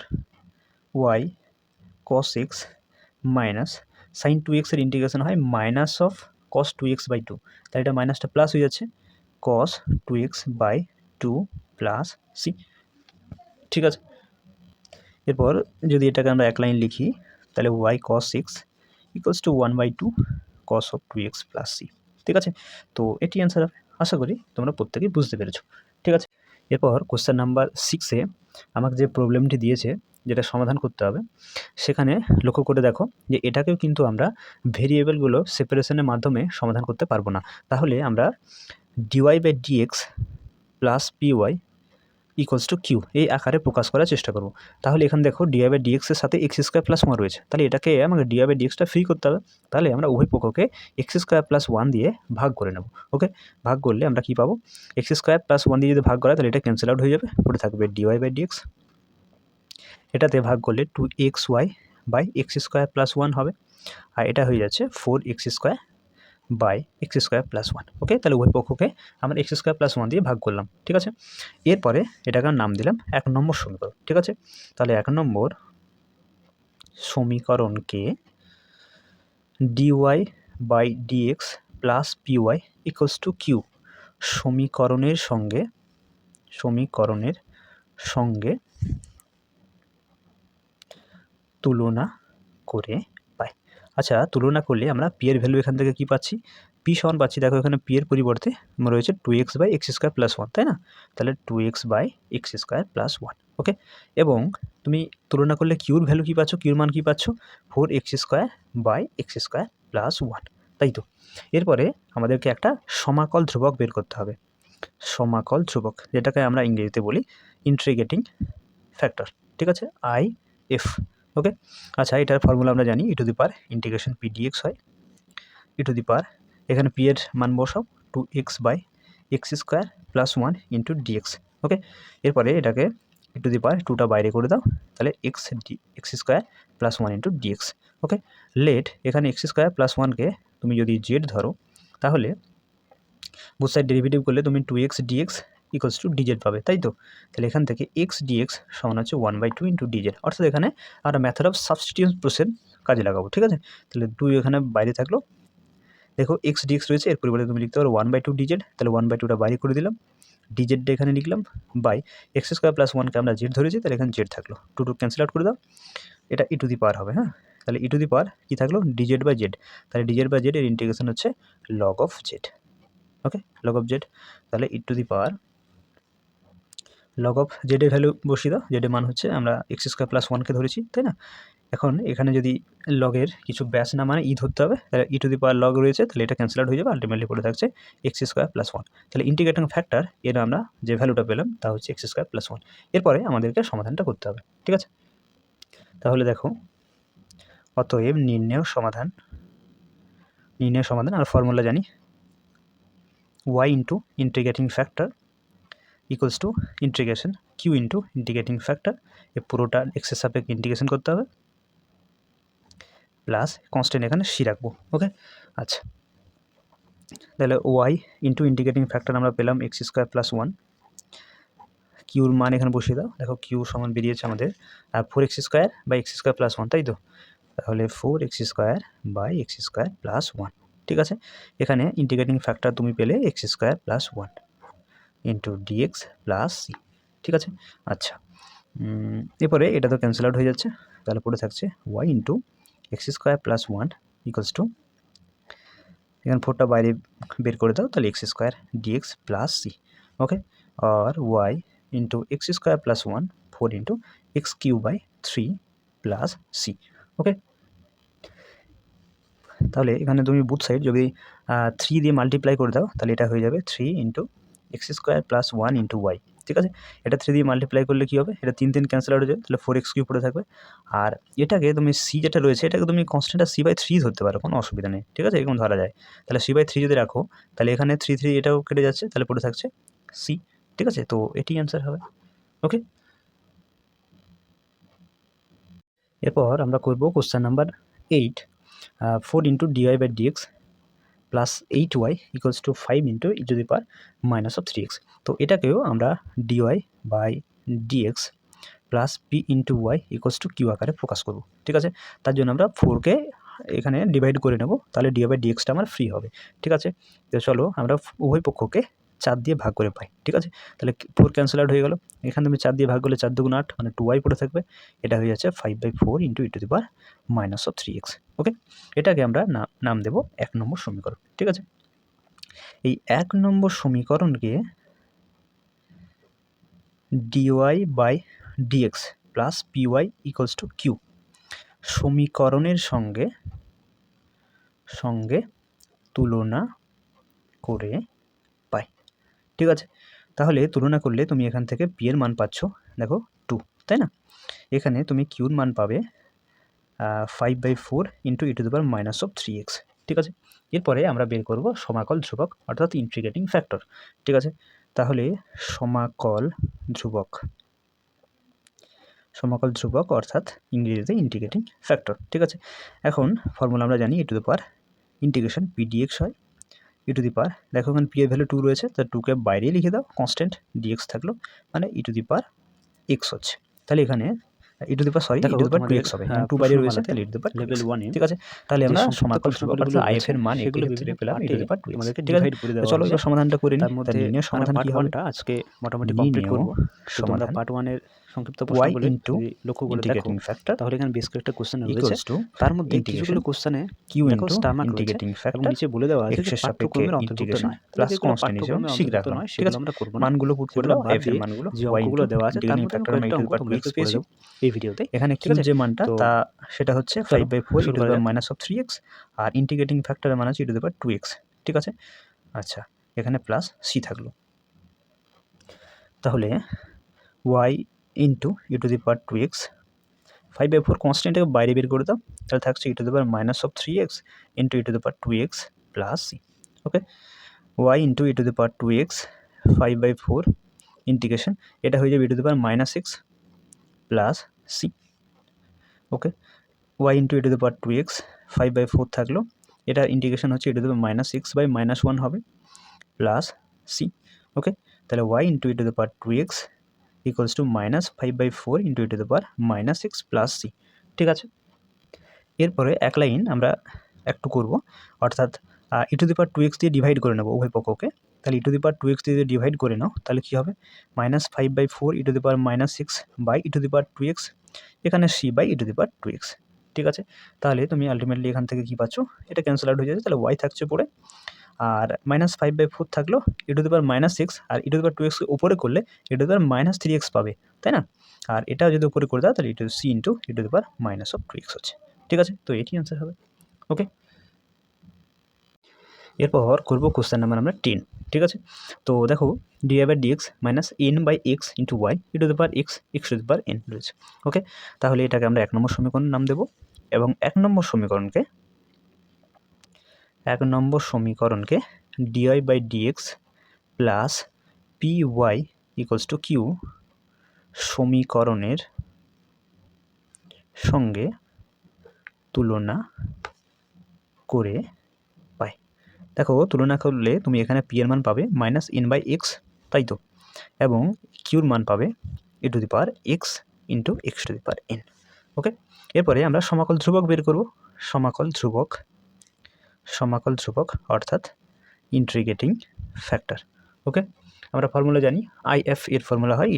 Speaker 1: y cos x minus sin 2x এর ইন্টিগ্রেশন হয় মাইনাস অফ cos 2x/2, তাহলে এটা মাইনাসটা প্লাস হয়ে যাচ্ছে, cos 2x/2 প্লাস c। ঠিক আছে, এরপর যদি এটাকে আমরা এক লাইন লিখি, তাহলে y cos x equals two 1/2 cos of 2x plus c। ঠিক আছে, তো এটি অ্যান্সার হবে। আশা করি তোমরা প্রত্যেকেই বুঝতে পেরেছো। ঠিক আছে, এরপর কোশ্চেন নাম্বার 6-এ আমাকে যে প্রবলেমটি দিয়েছে, যেটা সমাধান করতে হবে, সেখানে লক্ষ্য করে দেখো যে এটাকেও কিন্তু আমরা ভেরিয়েবলগুলো সেপারেশনের মাধ্যমে সমাধান করতে পারবো না। তাহলে আমরা dy/dx plus py equals to q এই আকারে প্রকাশ করার চেষ্টা করব। তাহলে এখানে দেখো dy/dx এর সাথে x² + 1 রয়েছে, তাহলে এটাকে আমাকে dy/dxটা ফ্রি করতে হবে। তাহলে আমরা উভয় পক্ষকে x² + 1 দিয়ে ভাগ করে নেব। ওকে, ভাগ করলে আমরা কি পাবো? x² + 1 দিয়ে যদি ভাগ করা, তাহলে এটা ক্যান্সেল আউট হয়ে যাবে, পড়ে থাকবে dy/dx। এটাতে ভাগ করলে 2xy/x² + 1 হবে, আর এটা হয়ে যাচ্ছে 4x² + 1। ওকে, তাহলে উভয় পক্ষকে আমরা x² + 1 দিয়ে ভাগ করলাম। ঠিক আছে, এরপরে এটাকে নাম দিলাম 1 নম্বর সমীকরণ। ঠিক আছে, তাহলে 1 নম্বর সমীকরণকে dy/dx plus py equals to q সমীকরণের সঙ্গে তুলনা করে পাই। আচ্ছা, তুলনা করলে আমরা পি এর ভ্যালু এখান থেকে কি পাচ্ছি? পি সমান পাচ্ছি, দেখো এখানে পি এর পরিবর্তে রয়েছে 2x/x² + 1, তাই না? তাহলে 2x/x² + 1। ওকে, এবং তুমি তুলনা করলে কিউর ভ্যালু কি পাচ্ছ? কিউর মান কি পাচ্ছ? 4x² + 1, তাই তো? এরপরে আমাদেরকে একটা সমাকল ধ্রুবক বের করতে হবে। সমাকল ধ্রুবক, যেটাকে আমরা ইংরেজিতে বলি ইন্টিগ্রেটিং ফ্যাক্টর। ঠিক আছে, IF। ওকে, আচ্ছা, এটার ফর্মুলা আমরা জানি, ইন্টিগ্রেশন পি dx হয়, এখানে পি এর মান বসাও 2x/x² + 1 ইন্টু dx। ওকে, এরপরে এটাকে 2টা বাইরে করে দাও, তাহলে x² + 1 ইন্টু dx। ওকে, লেট এখানে x² + 1কে তুমি যদি z ধরো, তাহলে বোথ সাইড ডেরিভেটিভ করলে তুমি 2x dx equals to dz পাবে, তাই তো? তাহলে এখান থেকে x dx সমান হচ্ছে 1/2 ইন্টু dz, অর্থাৎ এখানে আমরা মেথড অফ সাবস্টিটিউশন কাজে লাগাবো, ঠিক আছে। তাহলে 2 এখানে বাইরে থাকলো, দেখো এক্স ডিএক্স রয়েছে, এর পরিবর্তে তুমি লিখতে পারো 1/2 ডিজেড, তাহলে 1/2টা বাইরে করে দিলাম, ডিজেডটা এখানে লিখলাম, বাই এক্স স্কোয়ার প্লাস 1কে আমরা জেড ধরেছি, তাহলে এখানে জেড থাকলো, 2 ক্যান্সেল আউট করে দাও, এটা ই টু দি পাওয়ার হবে, হ্যাঁ। তাহলে ই টু দি পাওয়ার কী থাকলো, ডিজেড বাই জেড, তাহলে ডিজেড বাই জেড এর ইন্টিগ্রেশন হচ্ছে log of z, okay, log of z. তাহলে e to the power log of জেডের ভ্যালু বসিয়ে দাও, জেডের মান হচ্ছে আমরা এক্স স্কোয়ার প্লাস 1কে ধরেছি, তাই না। এখন এখানে যদি লগের কিছু ব্যাস না মানে ই ধরতে হবে, তাহলে e to the power log রয়েছে, তাহলে এটা ক্যান্সেল আউট হয়ে যাবে, আলটিমেটলি পড়ে থাকছে এক্স স্কোয়ার প্লাস 1। তাহলে ইন্টিগ্রেটিং ফ্যাক্টর এর আমরা যে ভ্যালুটা পেলাম তা হচ্ছে এক্স স্কোয়ার প্লাস 1। এরপরে আমাদেরকে সমাধানটা করতে হবে, ঠিক আছে। তাহলে দেখো, অতএব নির্ণেয় সমাধান আর ফর্মুলা জানি, y into integrating factor equals to integration Q into integrating factor, এ পুরোটা এক্সের সাপেক্ষে ইন্টিগ্রেশন করতে হবে, প্লাস কনস্ট্যান্ট এখানে সি রাখবো, ওকে। আচ্ছা, তাহলে ওয়াই ইন্টু ইন্টিগ্রেটিং ফ্যাক্টর আমরা পেলাম এক্স স্কোয়ার প্লাস 1, কিউর মান এখানে বসিয়ে দাও, দেখো কিউ সমান বেরিয়েছে আমাদের 4x square by x square plus 1, তাই তো। তাহলে 4x square by x square plus 1, ঠিক আছে। এখানে ইন্টিগ্রেটিং ফ্যাক্টর তুমি পেলে x square plus 1 into d x plus C, ঠিক আছে। আচ্ছা, এরপরে এটা তো ক্যান্সেল আউট হয়ে যাচ্ছে, তাহলে পড়ে থাকছে y into x square plus 1 equals to, এখানে 4টা বাইরে বের করে দাও, তাহলে x square dx plus C, okay. আর y into x square plus 1 4 into x cube by 3 plus C, okay. তাহলে এখানে তুমি বুথ সাইড যদি 3 দিয়ে মাল্টিপ্লাই করে দাও, তাহলে এটা হয়ে যাবে 3 into x square plus 1 into y, ঠিক আছে। এটা 3 দিয়ে মাল্টিপ্লাই করলে কী হবে, এটা 3 ক্যান্সেল আউট হয়ে যাবে, তাহলে 4x কিউ পড়ে থাকবে। আর এটাকে তুমি সি যেটা রয়েছে এটাকে তুমি কনস্ট্যান্টটা c/3 ধরতে পারো, কোনো অসুবিধা নেই, ঠিক আছে, এরকম ধরা যায়। তাহলে c/3 যদি রাখো, তাহলে এখানে 3 এটাও কেটে যাচ্ছে, তাহলে পড়ে থাকছে সি, ঠিক আছে। তো এটি অ্যান্সার হবে, ওকে। এরপর আমরা করব question number 8, 4 into d y by d x plus 8y equals to 5 into e to the power minus of 3x। তো এটাকেও আমরা d y by d x plus p into y equals to q আকারে প্রকাশ করব, ঠিক আছে। তার জন্য আমরা 4কে এখানে ডিভাইড করে নেব, তাহলে ডিওয়াই বাই ডিএক্সটা আমার ফ্রি হবে, ঠিক আছে। তো চলো আমরা উভয় পক্ষকে 4 দিয়ে ভাগ করে পাই, ঠিক আছে। তাহলে 4 ক্যান্সেল আউট হয়ে গেল, এখানে তুমি 4 দিয়ে ভাগ করলে 4 দুগুণ 8 মানে 2y পড়ে থাকবে, এটা হয়ে যাচ্ছে 5/4 into e to the power minus of 3x, ওকে। এটাকে আমরা নাম দেব 1 নম্বর সমীকরণ, ঠিক আছে। এই 1 নম্বর সমীকরণকে d y by d x plus p y equals to q সমীকরণের সঙ্গে তুলনা করে পাই, ঠিক আছে। তাহলে তুলনা করলে তুমি এখান থেকে পি এর মান পাচ্ছ, দেখো 2, তাই না। এখানে তুমি কিউর মান পাবে 5/4 into e to the power minus of 3x, ঠিক আছে। এরপরে আমরা বের করব সমাকল ধ্রুবক অর্থাৎ ইন্টিগ্রেটিং ফ্যাক্টর, ঠিক আছে। তাহলে সমাকল ধ্রুবক অর্থাৎ ইংরেজিতে ইন্টিগ্রেটিং ফ্যাক্টর, ঠিক আছে। এখন ফর্মুলা আমরা জানি e to the power integration P dx হয়, ই টু দি পাওয়ার, দেখো এখানে পি এর ভ্যালু 2 রয়েছে, তো 2কে বাইরে লিখে দাও, কনস্ট্যান্ট ডিএক্স থাকলো, মানে ই টু দি পাওয়ার এক্স হচ্ছে, তাহলে এখানে ই to the power E to the power 2x হবে, 2 বাইরে রয়েছে, তাহলে e to the power level 1 ঠিক আছে। তাহলে আমরা সমাকল ধ্রুবক অর্থাৎ আইএফ এর মান সেগুলো বিভিন্ন পেলাম ই টু দি পাওয়ার 2x,
Speaker 2: আমাদেরকে
Speaker 1: ঠিক আছে।
Speaker 2: ডিভাইড করে দেওয়া
Speaker 1: চলো
Speaker 2: হয়েছে।
Speaker 1: এবার সমাধানটা করে নিই,
Speaker 2: তার মধ্যে
Speaker 1: নির্ণয় সমাধান কি হবে,
Speaker 2: পার্ট 1টা আজকে মোটামুটি কমপ্লিট করব। শুধু আমরা পার্ট 1 এর সংক্ষিপ্ত প্রশ্নগুলো যদি লক্ষ্য করে দেখো, তাহলে এখানে বেশ কয়েকটা কোশ্চেন রয়েছে, তার মধ্যে কিছুগুলো কোশ্চেনে
Speaker 1: কিউ
Speaker 2: দেখো স্টার মার্ক রয়েছে
Speaker 1: ইন্টিগ্রেটিং
Speaker 2: এবং
Speaker 1: ফ্যাক্টর
Speaker 2: নিচে বলে দেওয়া আছে যে
Speaker 1: এক্সের সাপেক্ষে
Speaker 2: পাঠ্যক্রমের অন্তর্ভুক্ত
Speaker 1: ইন্টিগ্রেশন
Speaker 2: নয়,
Speaker 1: প্লাস
Speaker 2: যেগুলো
Speaker 1: কনস্ট্যান্ট হিসেবে
Speaker 2: পাঠ্যক্রমের
Speaker 1: শিখ
Speaker 2: অন্তর্ভুক্ত
Speaker 1: রাখলাম,
Speaker 2: নয়
Speaker 1: ঠিক
Speaker 2: সেগুলো
Speaker 1: আছে।
Speaker 2: আমরা করব না।
Speaker 1: মানগুলো পুট করে
Speaker 2: সেগুলো
Speaker 1: দাও,
Speaker 2: বাদ
Speaker 1: আইএফ এর
Speaker 2: দিয়ে
Speaker 1: মানগুলো
Speaker 2: যে
Speaker 1: y
Speaker 2: অঙ্কগুলো দেওয়া আছে তার
Speaker 1: ইন্টিগ্রেটিং
Speaker 2: মধ্যে
Speaker 1: ফ্যাক্টর
Speaker 2: আমি
Speaker 1: আমরা ই
Speaker 2: কয়েকটা
Speaker 1: টু
Speaker 2: অঙ্ক
Speaker 1: দি পাওয়ার
Speaker 2: তোমাদেরকে
Speaker 1: 2x
Speaker 2: করে
Speaker 1: পেয়েছি।
Speaker 2: দেবো এই ভিডিওতে।
Speaker 1: এখানে
Speaker 2: ঠিক
Speaker 1: কিউ
Speaker 2: আছে?
Speaker 1: যে মানটা
Speaker 2: তো
Speaker 1: তা সেটা হচ্ছে
Speaker 2: চলো
Speaker 1: 5/4 ই
Speaker 2: শুরু
Speaker 1: টু দি
Speaker 2: করা
Speaker 1: পাওয়ার
Speaker 2: যাক।
Speaker 1: Minus of 3x, R integrating ফ্যাক্টরের মান আছে e to the power 2x, ঠিক আছে। আচ্ছা, এখানে প্লাস সি থাকলো, তাহলে y into e to the power 2x 5/4 কনস্ট্যান্টটাকে বাইরে বের করে দাও, তাহলে থাকছে e to the power minus of 3x into e to the power 2x plus C, okay. y into e to the power 2x 5/4 integration, এটা হয়ে যাবে e to the power minus x plus C, okay. y into e to the power 2x 5/4 থাকলো, এটা ইন্টিগ্রেশন হচ্ছে e to the power minus x by minus 1 হবে প্লাস সি, ওকে। তাহলে y into e to the power 2x equals to minus 5/4 into e to the power minus x plus C, ঠিক আছে। এরপরে এক লাইন আমরা একটু করব, অর্থাৎ e⁻² দিয়ে ডিভাইড করে নেব উভয় পক্ষকে। তাহলে e⁻² দিয়ে যদি ডিভাইড করে নাও তাহলে কী হবে, -5/4 e⁻⁻6 বাই e⁻²x, এখানে c বাই e⁻²x। ঠিক আছে, তাহলে তুমি আলটিমেটলি এখান থেকে কী পাচ্ছ, এটা ক্যান্সেল আউট হয়ে যাচ্ছে, তাহলে y থাকছে পড়ে, আর -5/4 থাকলো e⁻⁻6, আর e⁻²x উপরে করলে e⁻−3x পাবে, তাই না? আর এটা যদি উপরে করে দাও তাহলে c ইন্টু e⁻⁻² হচ্ছে। ঠিক আছে, তো এটি অ্যান্সার হবে। ওকে, এরপর করবো কোশ্চেন নাম্বার আমরা 10। ঠিক আছে, তো দেখো dy/dx -n/x into y e⁻x x⁻n রয়েছে। ওকে, তাহলে এটাকে আমরা 1 নম্বর সমীকরণ নাম দেবো, এবং 1 নম্বর সমীকরণকে dy/dx প্লাস py = q সমীকরণের সঙ্গে তুলনা করে পাই। দেখো তুলনা করলে তুমি এখানে p এর মান পাবে -n/x, তাই তো, এবং কিউর মান পাবে e⁻x ইন্টু x⁻n। ওকে, এরপরে আমরা সমাকল ধ্রুবক বের করব। সমাকল ধ্রুবক অর্থাৎ ইন্টিগ্রেটিং ফ্যাক্টর। ওকে, আমরা ফর্মুলা জানি, IF এর ফর্মুলা হয়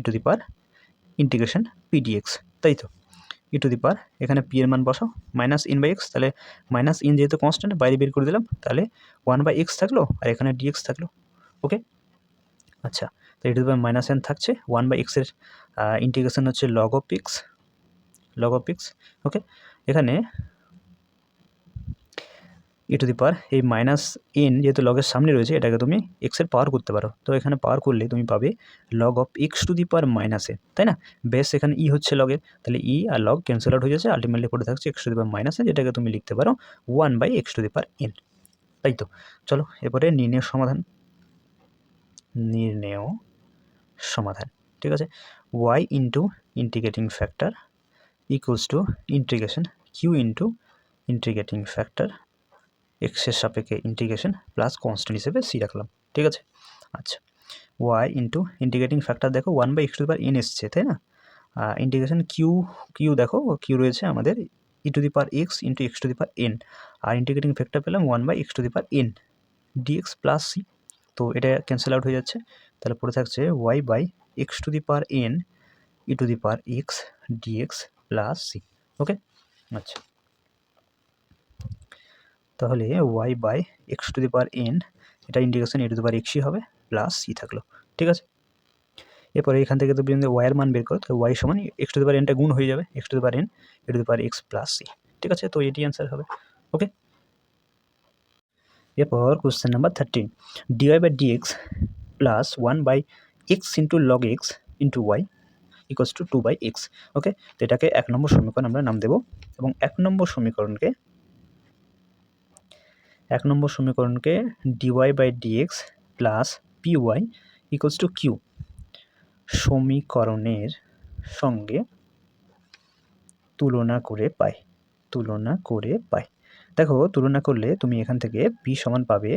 Speaker 1: ইন্টিগ্রেশন pdx, তাই তো। এখানে p এর মান বসাও -n/x, তাহলে -n যেহেতু কনস্ট্যান্ট বাইরে বের করে দিলাম, তাহলে 1/x থাকলো, আর এখানে dx থাকলো। ওকে, আচ্ছা, তো e⁻n থাকছে, 1/x এর ইন্টিগ্রেশন হচ্ছে log of x। ওকে, এখানে এই -n যেহেতু লগের সামনে রয়েছে, এটাকে তুমি x এর পাওয়ার করতে পারো, তো এখানে পাওয়ার করলে তুমি পাবে log of x⁻n, তাই না? বেস এখানে ই হচ্ছে লগের, তাহলে ই আর লগ ক্যান্সেল আউট হয়ে যাচ্ছে, আলটিমেটলি পড়ে থাকছে x⁻n, যেটাকে তুমি লিখতে পারো 1/x⁻n, তাই তো। চলো এরপরে নির্ণেয় সমাধান। ঠিক আছে, y into integrating factor equals to integration q into integrating factor x এর সাপেক্ষে ইন্টিগ্রেশন প্লাস কনস্ট্যান্ট হিসেবে c রাখলাম। ঠিক আছে, আচ্ছা, y ইন্টু ইন্টিগ্রেটিং ফ্যাক্টর দেখো 1/x⁻n এসছে, তাই না? ইন্টিগ্রেশন কিউ দেখো, কিউ রয়েছে আমাদের e⁻x ইন্টু x⁻n, আর ইন্টিগ্রেটিং ফ্যাক্টর পেলাম 1/x⁻n dx প্লাস c, তো এটা ক্যান্সেল আউট হয়ে যাচ্ছে, তাহলে পড়ে থাকছে y/x⁻n e⁻x dx plus c। Okay, আচ্ছা, তাহলে y/x⁻n এটা ইন্টিগ্রেশন e⁻xই হবে, প্লাস c থাকলো। ঠিক আছে, এরপরে এখান থেকে তুমি যদি y এর মান বের করো, তাহলে y সমান x⁻nটা গুণ হয়ে যাবে, x⁻n e⁻x প্লাস c। ঠিক আছে, তো এটি অ্যান্সার হবে। ওকে, এরপর question number 13, dy/dx plus 1/x into log x into y equals to 2/x। ওকে, তো এটাকে 1 নম্বর সমীকরণ আমরা নাম দেব, এবং 1 নম্বর সমীকরণকে dy/dx plus py equals two q সমীকরণের সঙ্গে তুলনা করে পাই। দেখো তুলনা করলে তুমি এখান থেকে p সমান পাবে,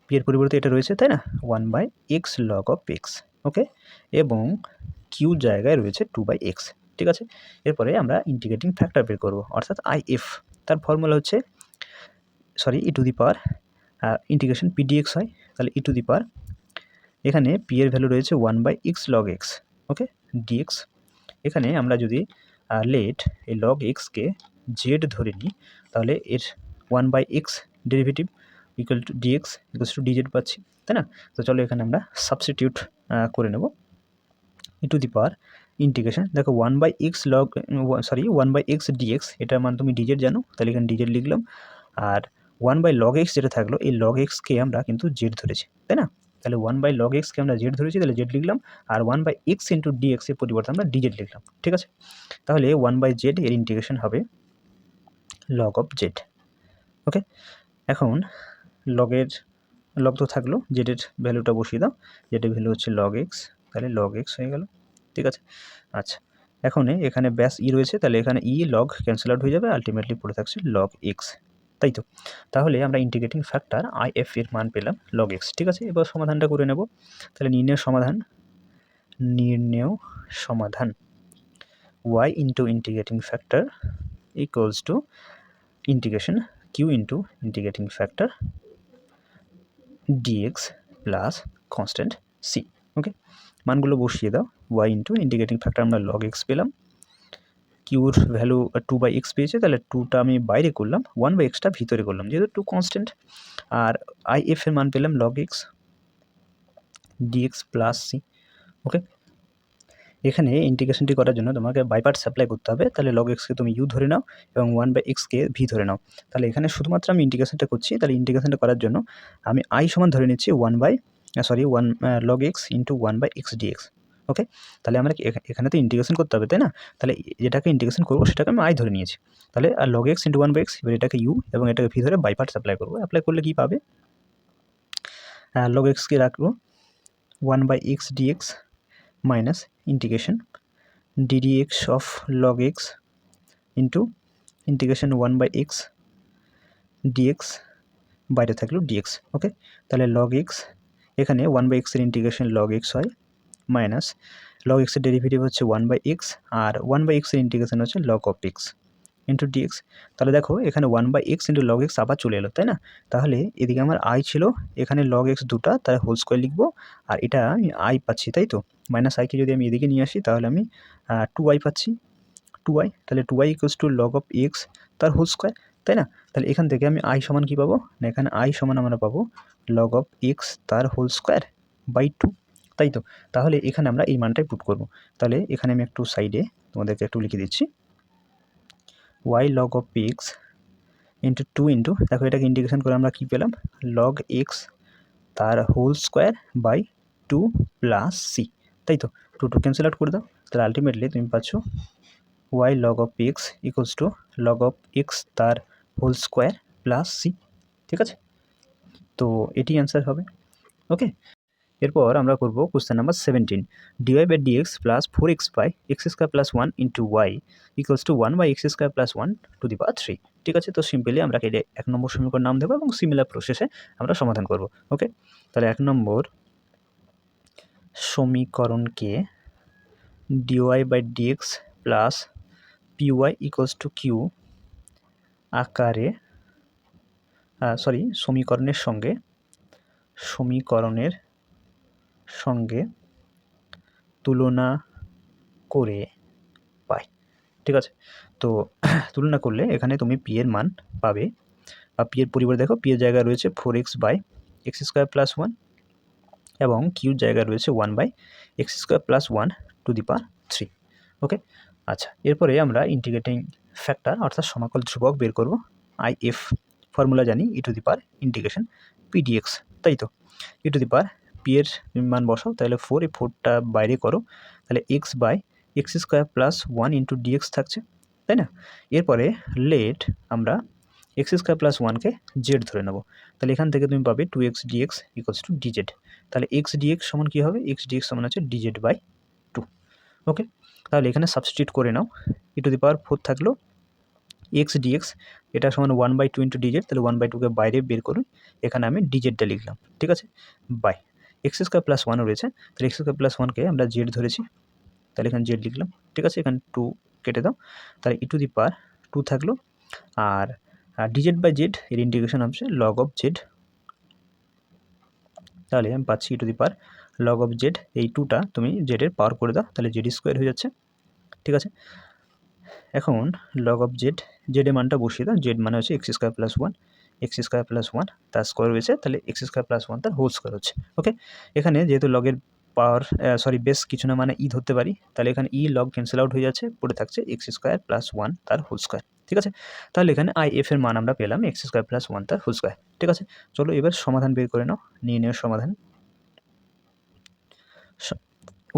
Speaker 1: p এর পরিবর্তে এটা রয়েছে, তাই না, 1/x log of x। ওকে, এবং q জায়গায় রয়েছে 2/x। ঠিক আছে, এরপরে আমরা ইন্টিগ্রেটিং ফ্যাক্টর বের করব, অর্থাৎ IF, তার ফর্মুলা হচ্ছে ইন্টিগ্রেশন pdx হয়, তাহলে এখানে p এর ভ্যালু রয়েছে 1/x log x, ওকে, dx। এখানে আমরা যদি লেট এই log x কে z ধরে নিই, তাহলে এর 1/x derivative equal to dx equals to dz পাচ্ছি, তাই না? তো চলো এখানে আমরা সাবস্টিটিউট করে নেব। ইন্টিগ্রেশন দেখো 1/x dx, এটার মান তুমি dz জানো, তাহলে এখানে dz লিখলাম, আর 1/log x যেটা থাকলো, এই log x কে আমরা কিন্তু z ধরেছি, তাই না? তাহলে 1/log x কে আমরা z ধরেছি, তাহলে z লিখলাম, আর 1/x ইন্টু dx এর পরিবর্তে আমরা dz লিখলাম। ঠিক আছে, তাহলে 1/z এর ইন্টিগ্রেশন হবে log of z। ওকে, এখন লগ তো থাকলো, z এর ভ্যালুটা বসিয়ে দাও, z এর ভ্যালু হচ্ছে log x, তাহলে log x হয়ে গেল। ঠিক আছে, আচ্ছা, এখন এখানে ব্যাস ই রয়েছে, তাহলে এখানে ই লগ ক্যান্সেল আউট হয়ে যাবে, আলটিমেটলি পড়ে থাকছে log x, তাই তো। তাহলে আমরা ইন্টিগ্রেটিং ফ্যাক্টর IF এর মান পেলাম log x। ঠিক আছে, এবার সমাধানটা করে নেব। তাহলে নির্ণেয় সমাধান y into integrating factor equals to integration Q into integrating factor dx plus constant C. Okay, মানগুলো বসিয়ে দাও। ওয়াই ইন্টু ইন্টিগ্রেটিং ফ্যাক্টর আমরা লগ এক্স পেলাম, কিউর ভ্যালু 2/x পেয়েছে, তাহলে 2টা আমি বাইরে করলাম, 1/xটা ভিতরে করলাম যেহেতু 2 কনস্ট্যান্ট। আর আই এফ এর মান পেলাম log x dx plus C. Okay, এখানে ইন্টিগ্রেশনটি করার জন্য তোমাকে বাই পার্টস অ্যাপ্লাই করতে হবে। তাহলে লগ এক্সকে তুমি ইউ ধরে নাও এবং 1/xকে ভি ধরে নাও। তাহলে এখানে শুধুমাত্র আমি ইন্টিগ্রেশনটা করছি। তাহলে ইন্টিগ্রেশনটা করার জন্য আমি আই সমান ধরে নিচ্ছি 1 log x into 1/x dx. Okay, তাহলে আমরা এখানে তো ইন্টিগ্রেশন করতে হবে, তাই না? তাহলে যেটাকে ইন্টিগ্রেশন করবো সেটাকে আমি আই ধরে নিয়েছি। তাহলে আর লগ এক্স ইন্টু 1/x, এবার এটাকে ইউ এবং এটাকে ভি ধরে বাই পার্টস অ্যাপ্লাই করবো। অ্যাপ্লাই করলে কী পাবে? লগ এক্সকে রাখবো 1/x dx minus integration ddx of log x into integration 1/x dx, বাইরে থাকলো dx। ওকে, তাহলে log x এখানে 1/x এর ইন্টিগ্রেশন log x হয় মাইনাস log x এর ডেরিভেটিভ হচ্ছে 1/x আর 1/x এর ইন্টিগ্রেশন হচ্ছে log of x into dx। তাহলে দেখো এখানে 1/x ইন্টু log x আবার চলে এলো, তাই না? তাহলে এদিকে আমার i ছিল, এখানে log x দুটা, তার হোল স্কোয়ার লিখবো, আর এটা আমি i পাচ্ছি, তাই তো? মাইনাস আইকে যদি আমি এদিকে নিয়ে আসি তাহলে আমি 2i পাচ্ছি, 2i। তাহলে 2i equals to log of x তার হোল স্কোয়ার, তাই না? তাহলে এখান থেকে আমি i সমান কী পাবো না, এখানে i সমান আমরা পাবো লগ অফ এক্স তার হোল স্কোয়ার বাই 2, তাই তো? তাহলে এখানে আমরা এই মানটাই পুট করব। তাহলে এখানে আমি একটু সাইডে তোমাদেরকে একটু লিখে দিচ্ছি, y log of x into 2 into, দেখো এটাকে ইন্টিগ্রেশন করে আমরা কী পেলাম, লগ এক্স তার whole square by 2 plus c, তাই তো? 2 ক্যান্সেল আউট করে দাও, তাহলে আলটিমেটলি তুমি পাচ্ছ y log of x equals two log of x তার হোল স্কোয়ার প্লাস সি। ঠিক আছে, তো এটি অ্যান্সার হবে। ওকে, এরপর আমরা করব question number 17, dy/dx plus 4x by x square plus 1 into y equals to 1/x square plus 1 to the power 3। ঠিক আছে, তো সিম্পলি আমরা এটা 1 নম্বর সমীকরণ নাম দেবো এবং সিমিলার প্রসেসে আমরা সমাধান করব। ওকে, তাহলে 1 নম্বর সমীকরণকে dy/dx plus py equals to q আকারে সমীকরণের সঙ্গে তুলনা করে পাই। ঠিক আছে, তো তুলনা করলে এখানে তুমি পি এর মান পাবে, বা পি এর পরিবর্তে দেখো পি এর জায়গায় রয়েছে 4x by x square plus 1 এবং কিউর জায়গায় রয়েছে 1/x square plus 1 to the power 3। Okay, আচ্ছা, এরপরে আমরা ইন্টিগ্রেটিং ফ্যাক্টর অর্থাৎ সমাকল ধ্রুবক বের করব। আইএফ ফর্মুলা জানি, e to the power integration P dx, তাই তো? ই টু দি পাওয়ার পি এর মান বসাও, তাহলে 4, এই 4টা বাইরে করো, তাহলে x/x square plus 1 into dx থাকছে, তাই না? এরপরে লেট আমরা এক্স স্কোয়ার প্লাস 1কে জেড ধরে নেব, তাহলে এখান থেকে তুমি পাবে 2x dx equals to DZ. তাহলে এক্স ডিএক্স সমান কী হবে, এক্স ডিএক্স সমান হচ্ছে ডিজেড বাই 2। ওকে, তাহলে এখানে সাবস্টিটিউট করে নাও, ই টু দি পাওয়ার 4 থাকলো এক্স ডিএক্স, এটা সমান 1/2 ইন্টু ডিজেড, তাহলে 1/2কে বাইরে বের করুন, এখানে আমি ডিজেডটা লিখলাম। ঠিক আছে, বাই এক্স স্কোয়ার প্লাস 1 রয়েছে, তাহলে এক্স স্কোয়ার প্লাস 1কে আমরা জেড ধরেছি, তাহলে এখানে জেড লিখলাম। ঠিক আছে, এখানে 2 কেটে দাও, তাহলে ই টু দি পাওয়ার 2 থাকলো, আর ডিজেড বাই জেড এর ইন্টিগ্রেশন হচ্ছে লগ অফ জেড, তাহলে আমি পাচ্ছি e to the power log of z. এই 2টা তুমি জেডের পাওয়ার করে দাও, তাহলে জেড স্কোয়ার হয়ে যাচ্ছে। ঠিক আছে, এখন লগ অফ জেডের মানটা বসিয়ে দাও, জেড মানে হচ্ছে x square plus 1, x square plus 1 তার স্কোয়ার রয়েছে, তাহলে এক্স স্কোয়ার প্লাস 1 তার হোল স্কোয়ার হচ্ছে। ওকে, এখানে যেহেতু লগের পাওয়ার বেস কিছু না মানে ই ধরতে পারি, তাহলে এখানে ই লগ ক্যান্সেল আউট হয়ে যাচ্ছে, পড়ে থাকছে এক্স স্কোয়ার প্লাস 1 তার হোল স্কোয়ার। ঠিক আছে, তাহলে এখানে আইএফ এর মান আমরা পেলাম এক্স স্কোয়ার প্লাস 1 তার হোল স্কোয়ার। ঠিক আছে, চলো এবার সমাধান বের করে নাও, নির্ণয়ের সমাধান।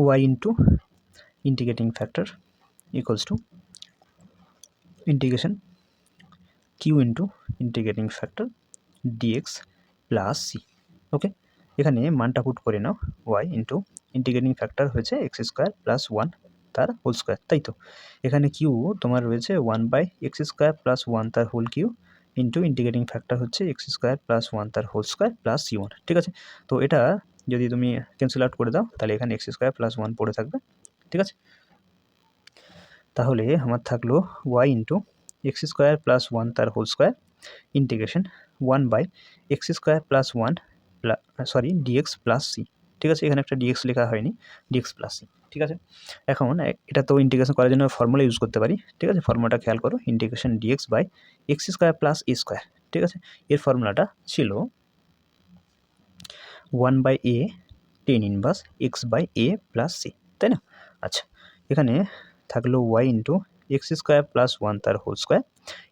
Speaker 1: Y into integrating factor equals to integration Q into integrating factor dx plus C. Okay, এখানে মানটা পুট করে নাও, ওয়াই ইন্টু ইন্টিগ্রেটিং ফ্যাক্টর হয়েছে এক্স স্কোয়ার প্লাস 1 তার হোল স্কোয়ার, তাই তো? এখানে কিউ তোমার রয়েছে 1/x স্কোয়ার প্লাস 1 তার whole cube into integrating factor হচ্ছে এক্স স্কোয়ার প্লাস 1 তার হোল স্কোয়ার প্লাস c1। ঠিক আছে, তো এটা যদি তুমি ক্যান্সেল আউট করে দাও, তাহলে এখানে এক্স স্কোয়ার প্লাস 1 পড়ে থাকবে। ঠিক আছে, তাহলে আমার থাকলো y into x square plus one তার whole square integration 1/x² plus one dx plus C. ঠিক আছে, এখানে একটা ডিএক্স লেখা হয়নি, ডিএক্স প্লাস সি। ঠিক আছে, এখন এটা তো ইন্টিগ্রেশন করার জন্য ফর্মুলা ইউজ করতে পারি। ঠিক আছে, ফর্মুলাটা খেয়াল করো, integration dx by x² plus a square. ঠিক আছে, এর ফর্মুলাটা ছিল 1/a ten inverse x/a plus c, তাই না? আচ্ছা, এখানে থাকলো y into x² plus one তার হোল স্কোয়ার।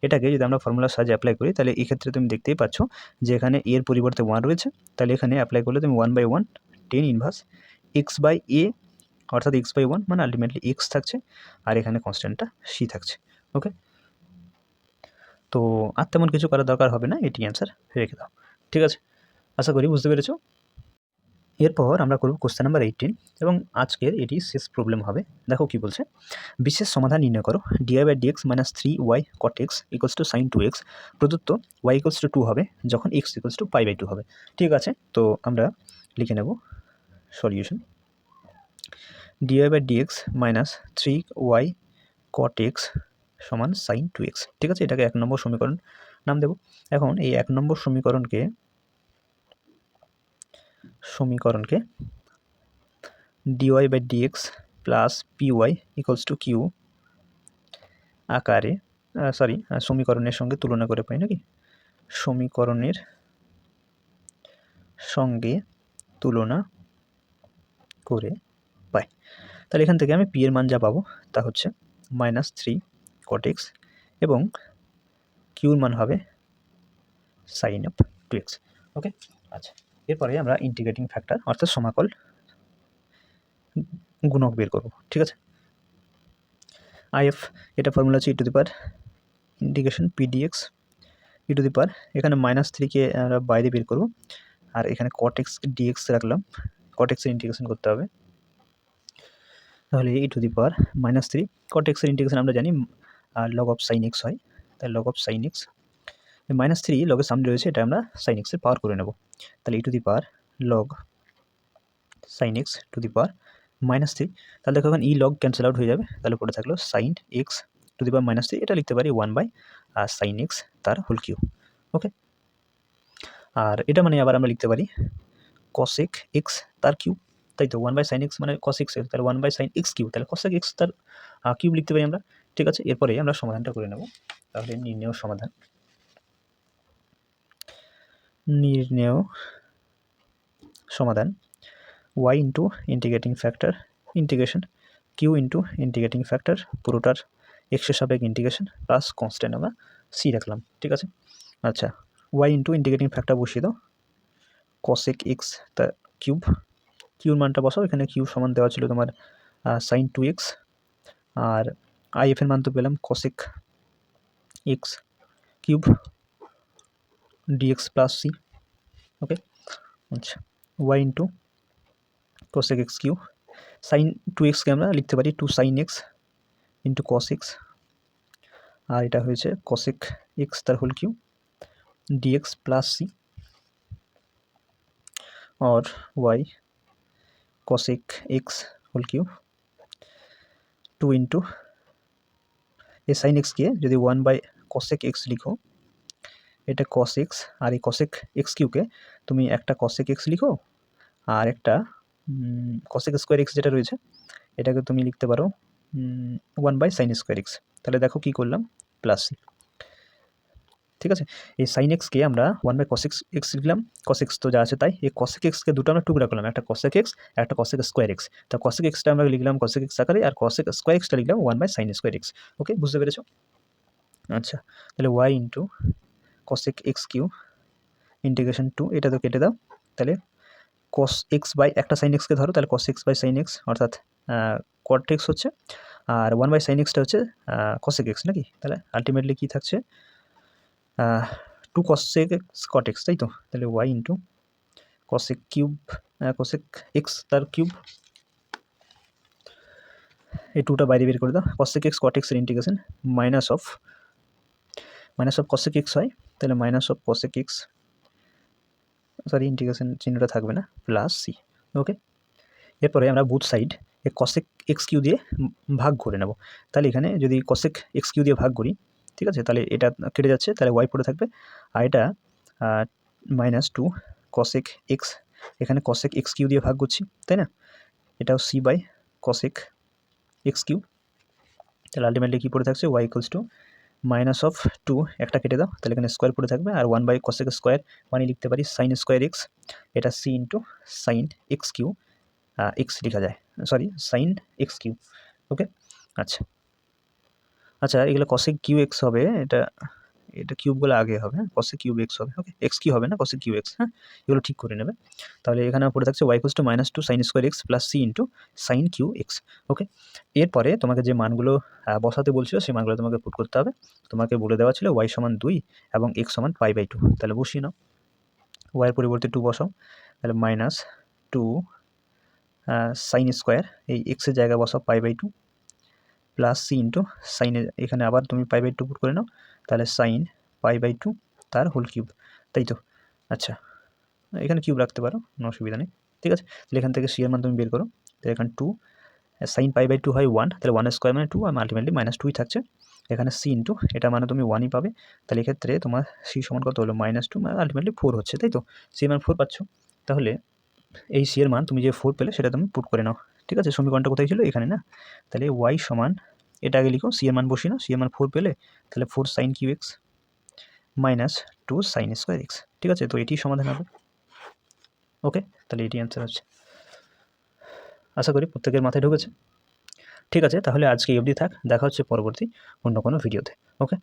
Speaker 1: এটাকে যদি আমরা ফর্মুলার সাহায্যে অ্যাপ্লাই করি তাহলে এই ক্ষেত্রে তুমি দেখতেই পাচ্ছ যে এখানে এর পরিবর্তে 1 রয়েছে, তাহলে এখানে অ্যাপ্লাই করলে তুমি 1/1 টেন ইনভার্স x/a অর্থাৎ x/1 মানে আলটিমেটলি x থাকছে, আর এখানে কনস্ট্যান্টটা c থাকছে। ওকে, তো আর তেমন কিছু করার দরকার হবে না, এটি অ্যান্সার রেখে দাও। ঠিক আছে, আশা করি বুঝতে পেরেছো। এরপর আমরা করব কোশ্চেন নাম্বার 18 এবং আজকের এটি শেষ প্রবলেম হবে। দেখো কি বলছে, বিশেষ সমাধান নির্ণয় করো dy/dx minus 3y cot x equals to sine 2x প্রদত্ত y ইকুয়ালস টু 2 হবে যখন x ইকুয়ালস টু π/2 হবে। ঠিক আছে, তো আমরা লিখে নেব solution dy/dx minus 3y cot x সমান সাইন 2x। ঠিক আছে, এটাকে 1 নম্বর সমীকরণ নাম দেব। এখন এই 1 নম্বর সমীকরণকে dy/dx plus py equals two q আকারে সমীকরণের সঙ্গে তুলনা করে পাই নাকি, সমীকরণের সঙ্গে তুলনা করে পাই। তাহলে এখান থেকে আমি পি এর মান যা পাবো তা হচ্ছে -3 cot x এবং কিউর মান হবে সাইন অফ 2x। ওকে, আচ্ছা, এরপরে আমরা ইন্টিগ্রেটিং ফ্যাক্টর অর্থাৎ সমাকল গুণক বের করব। ঠিক আছে, আইএফ এটা ফর্মুলা হচ্ছে ইন্টিগ্রেশন pdx এখানে -3কে আমরা বাইরে বের করব, আর এখানে cot x dx রাখলাম, cot x এর ইন্টিগ্রেশন করতে হবে। তাহলে -3 cot x এর ইন্টিগ্রেশন আমরা জানি log অফ সাইন x হয়, তাই log অফ সাইন x -3 লগের সামনে রয়েছে, এটা আমরা সাইন x এর পাওয়ার করে নেব। তাহলে log সাইন x -3, তাহলে দেখো এখন log ক্যান্সেল আউট হয়ে যাবে, তাহলে পড়ে থাকলো সাইন x -3, এটা লিখতে পারি 1/sin x তার হোল কিউব। ওকে, আর এটা মানে আবার আমরা লিখতে পারি cosec x তার কিউব, তাই তো 1/sin x মানে cos x, তাহলে 1/sin x কিউব, তাহলে cosec x তার কিউব লিখতে পারি আমরা। ঠিক আছে, এরপরে আমরা সমাধানটা করে নেব। তাহলে নির্ণেয় সমাধান y into integrating factor integration q into integrating factor পুরোটার x এর সাপেক্ষে ইন্টিগ্রেশন প্লাস কনস্ট্যান্ট আমরা c রাখলাম। ঠিক আছে, আচ্ছা, y ইন্টু ইন্টিগ্রেটিং ফ্যাক্টর বসিয়ে দাও cosec x তার কিউব, কিউর মানটা বসাও, এখানে কিউ সমান দেওয়া ছিল তোমার সাইন 2x, আর আইএফ এর মান তো পেলাম cosec x cube dx plus c। Okay, আচ্ছা, y into cosec x cube, sine 2xকে আমরা লিখতে পারি 2 sin x into cos x, আর এটা হয়েছে cosec x তার whole cube dx plus c, और y cosec x whole cube 2 into এই সাইন x কে যদি 1/cosec x লিখো, এটা cos x, আর এই cosec x কিউকে তুমি একটা cosec x লিখো, আর একটা cosec স্কোয়ার x যেটা রয়েছে এটাকে তুমি লিখতে পারো 1/sin স্কোয়ার x। তাহলে দেখো কি করলাম, প্লাস c। ঠিক আছে, এই সাইন এক্সকে আমরা 1/cosec x লিখলাম, cos x তো যা আছে তাই, এই cosec x কে দুটো আমরা টুকরা করলাম, একটা cosec x একটা cosec স্কোয়ার x। তো cosec x টা আমরা লিখলাম cosec x আকারে, আর cosec স্কোয়ার x টা লিখলাম 1/sin স্কোয়ার x। ওকে, বুঝতে পেরেছো? আচ্ছা, তাহলে y into cosec x cube integration 2, এটা তো কেটে দাও, তাহলে cos x বাই একটা sin x কে ধরো, তাহলে cos x by sin x অর্থাৎ cot x হচ্ছে, আর 1/sin x টা হচ্ছে cosec x নাকি, তাহলে আলটিমেটলি কি থাকছে 2 cosec x cot x, তাই তো। তাহলে y ইন্টু cosec x তার কিউব, এই 2টা বাইরে বের করে দাও, cosec x cot x এর integration minus of cosec x হয়, তাহলে minus of cosec x, integration চিহ্নটা থাকবে না, প্লাস c। ওকে, এরপরে আমরা বুথ সাইড এই cosec x কিউ দিয়ে ভাগ করে নেব। তাহলে এখানে যদি cosec x কিউ দিয়ে ভাগ করি, ঠিক আছে, তাহলে এটা কেটে যাচ্ছে, তাহলে ওয়াই পড়ে থাকবে। আর এটা -2 cosec x, এখানে cosec x কিউ দিয়ে ভাগ করছি, তাই না? এটাও c by cosec x cube. তাহলে আলটিমেটলি কী পড়ে থাকছে, ওয়াই ইকুয়ালস টু -2, একটা কেটে দাও, তাহলে এখানে স্কোয়ার পড়ে থাকবে, আর 1 বাই cosec স্কোয়ার মানে লিখতে পারি sin স্কোয়ার এক্স, এটা c into sine x cube, x লেখা যায়, sorry sine x cube. Okay, আচ্ছা আচ্ছা, এগুলো cosec কিউ এক্স হবে, এটা কিউবগুলো আগে হবে, cosec কিউব এক্স হবে। ওকে, এক্স কিউ হবে না, cosec কিউ এক্স, হ্যাঁ, এগুলো ঠিক করে নেবে। তাহলে এখানে পড়ে থাকছে y equals to -2 sine square x plus C into sine cube x. Okay, এরপরে তোমাকে যে মানগুলো বসাতে বলছিল সেই মানগুলো তোমাকে পুট করতে হবে। তোমাকে বলে দেওয়া ছিল ওয়াই সমান 2 এবং এক্স সমান π/2, তাহলে বসিয়ে নাও, ওয়াইয়ের পরিবর্তে 2 বসাও, তাহলে -2 সাইন স্কোয়ার, এই এক্সের জায়গায় বসাও π/2 প্লাস সি ইন্টু সাইনের, এখানে আবার তুমি π/2 পুট করে নাও, তাহলে সাইন π/2 তার হোল কিউব, তাই তো? আচ্ছা, এখানে কিউব রাখতে পারো, কোনো অসুবিধা নেই, ঠিক আছে। তাহলে এখান থেকে সি এর মান তুমি বের করো, তাহলে এখানে 2 সাইন π/2 হয় 1, তাহলে 1 স্কোয়ার মানে 2, আর আলটিমেটলি -2ই থাকছে। এখানে সি ইন্টু এটা মানে তুমি 1ই পাবে, তাহলে এক্ষেত্রে তোমার সি সমান কত হলো, -2, মানে আলটিমেটলি 4 হচ্ছে, তাই তো? সি এর মান 4 পাচ্ছ, তাহলে এই সি এর মান তুমি যে 4 পেলে সেটা তুমি পুট করে নাও, ঠিক আছে। সমীকরণটা কোথায় ছিল, এখানে না? তাহলে ওয়াই সমান, এটা আগে লিখো, সি এর মান বসিয়ে নাও, সি এর মান 4 পেলে, তাহলে 4 sine cube x -2 sine square x, ঠিক আছে, তো এটি সমাধান হবে। ওকে, তাহলে এটি অ্যান্সার হচ্ছে। আশা করি প্রত্যেকের মাথায় ঢুকেছে। ঠিক আছে, তাহলে আজকে এই অবধি থাক, দেখা হচ্ছে পরবর্তী অন্য কোনো ভিডিওতে। ওকে।